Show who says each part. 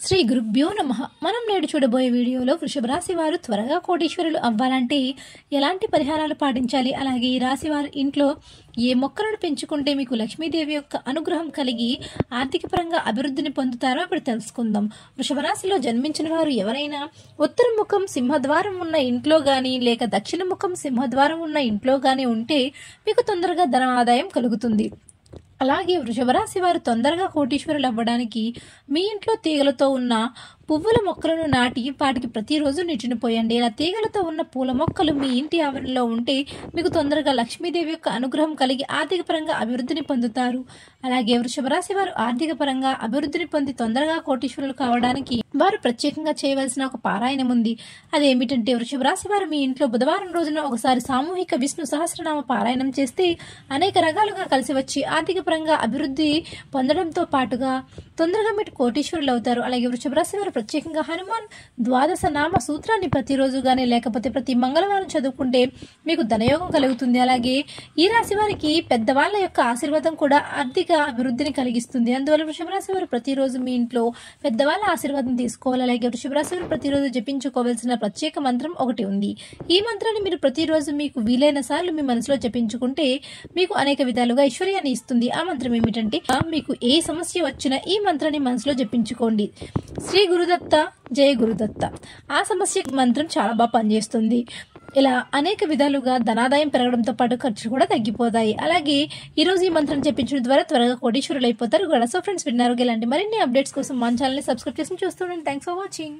Speaker 1: శ్రీ గురుభ్యో నమః. మనం నేడు చూడబోయే వీడియోలో వృషభ రాశి వారు త్వరగా కోటీశ్వరులు అవ్వాలంటే ఎలాంటి పరిహారాలు పాటించాలి, అలాగే ఈ రాశి వారి ఇంట్లో ఏ మొక్కలను పెంచుకుంటే మీకు లక్ష్మీదేవి యొక్క అనుగ్రహం కలిగి ఆర్థిక పరంగా అభివృద్ధిని పొందుతారో ఇప్పుడు తెలుసుకుందాం. వృషభ రాశిలో జన్మించిన వారు ఎవరైనా ఉత్తర ముఖం సింహద్వారం ఉన్న ఇంట్లో గాని లేక దక్షిణ ముఖం సింహద్వారం ఉన్న ఇంట్లో గాని ఉంటే మీకు తొందరగా ధన ఆదాయం కలుగుతుంది. అలాగే వృషభ రాశి వారు తొందరగా కోటీశ్వరులు అవ్వడానికి మీ ఇంట్లో తీగలతో ఉన్న పువ్వుల మొక్కలను నాటి వాటికి ప్రతిరోజు నీటిని పోయండి. ఇలా తీగలతో ఉన్న పూల మొక్కలు మీ ఇంటి ఆవరణలో ఉంటే మీకు తొందరగా లక్ష్మీదేవి యొక్క అనుగ్రహం కలిగి ఆర్థిక పరంగా అభివృద్ధిని పొందుతారు. అలాగే వృషభ రాశి వారు ఆర్థిక పరంగా అభివృద్ధిని పొంది తొందరగా కోటీశ్వరులు కావడానికి వారు ప్రత్యేకంగా చేయవలసిన ఒక పారాయణం ఉంది. అదేమిటంటే వృషభ రాశి వారు మీ ఇంట్లో బుధవారం రోజున ఒకసారి సామూహిక విష్ణు సహస్రనామ పారాయణం చేస్తే అనేక రకాలుగా కలిసి వచ్చి ఆర్థిక పరంగా అభివృద్ధి పొందడంతో పాటుగా తొందరగా మీరు కోటీశ్వరులు అవుతారు. అలాగే వృషభ రాశి వారు ప్రత్యేకంగా హనుమాన్ ద్వాదశ నామ సూత్రాన్ని ప్రతిరోజు గానీ లేకపోతే ప్రతి మంగళవారం చదువుకుంటే మీకు ధనయోగం కలుగుతుంది. అలాగే ఈ రాశి వారికి పెద్దవాళ్ళ యొక్క ఆశీర్వాదం కూడా ఆర్థిక అభివృద్ధిని కలిగిస్తుంది. అందువల్ల వృషభ రాశి వారు ప్రతిరోజు మీ ఇంట్లో పెద్దవాళ్ళ ఆశీర్వాదం తీసుకోవాలి. అలాగే వృషభ రాశి వారు ప్రతిరోజు జపించుకోవాల్సిన ప్రత్యేక మంత్రం ఒకటి ఉంది. ఈ మంత్రాన్ని మీరు ప్రతిరోజు మీకు వీలైన సార్లు మీ మనసులో జపించుకుంటే మీకు అనేక విధాలుగా ఐశ్వర్యాన్ని ఇస్తుంది. ఆ మంత్రం ఏమిటంటే, మీకు ఏ సమస్య వచ్చినా ఈ మంత్రాన్ని మనసులో జపించుకోండి. శ్రీ గురుదత్త జయ గురుదత్త. ఆ సమస్య మంత్రం చాలా బాగా పనిచేస్తుంది. ఇలా అనేక విధాలుగా ధనాదాయం పెరగడంతో పాటు ఖర్చులు కూడా తగ్గిపోతాయి. అలాగే ఈ రోజు ఈ మంత్రం చెప్పించడం ద్వారా త్వరగా కోటీశ్వరులు అయిపోతారు కూడా. సో ఫ్రెండ్స్, విన్నారు. ఇలాంటి మరిన్ని అప్డేట్స్ కోసం మన ఛానల్ని సబ్స్క్రైబ్ చేసి చూస్తుండండి. Thanks for watching.